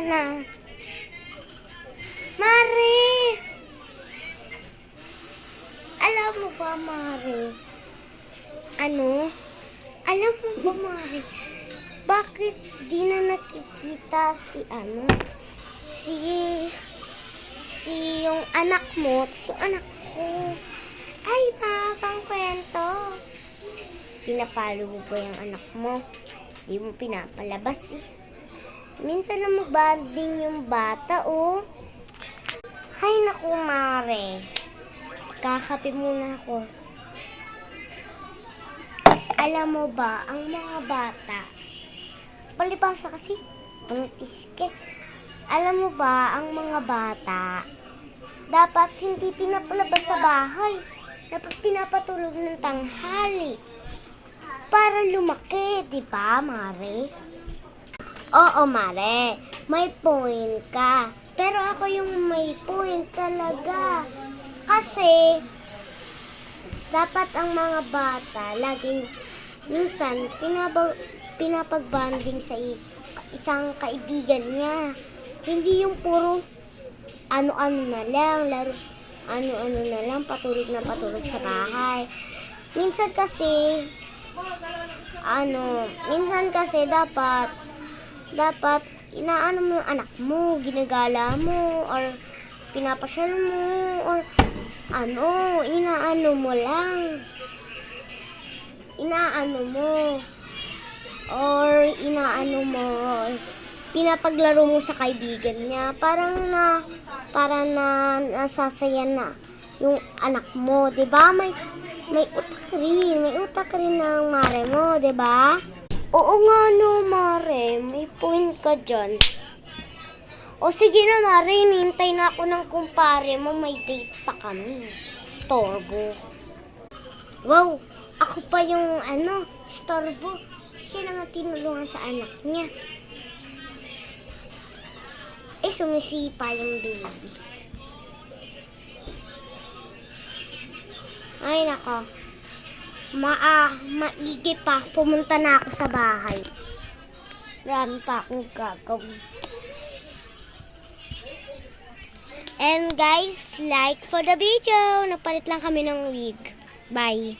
na. Mare! Alam mo ba, Mare? Ano? Alam mo ba, Mare? Bakit di na nakikita si yung anak mo, yung anak ko? Ay, mahapang kwento. Pinapalo mo ba yung anak mo? Di mo pinapalabas eh. Minsan na mag-banding yung bata, oh. Hay naku, Mare. Kakape muna ako. Alam mo ba, ang mga bata, palibasa kasi, buntis ka. Alam mo ba, ang mga bata, dapat hindi pinapalabas sa bahay. Dapat pinapatulog ng tanghali. Para lumaki, di ba, Mare? Oo, Mare. May point ka. Pero ako yung may point talaga. Kasi, dapat ang mga bata, laging, minsan, pinapagbanding sa isang kaibigan niya. Hindi yung puro ano-ano na lang, laro, ano-ano na lang, patulog na patulog sa bahay. Minsan kasi dapat inaano mo yung anak mo, ginagala mo, or pinapasyal mo, or inaano mo lang. Pinapaglaro mo sa kaibigan niya. Parang nasasaya na yung anak mo, 'di ba? May utak rin ng mare mo, 'di ba? Oo nga no, Mare, may point ka dyan. O sige na, Mare, hinihintay na ako ng kumpare mo, may date pa kami. Storbo. Wow, ako pa yung storbo. Siya na nga tinulungan sa anak niya. Sumisipa yung baby. Ay, nako. Maigi pa. Pumunta na ako sa bahay. Marami pa akong gagawin. And guys, like for the video. Nagpalit lang kami ng wig. Bye.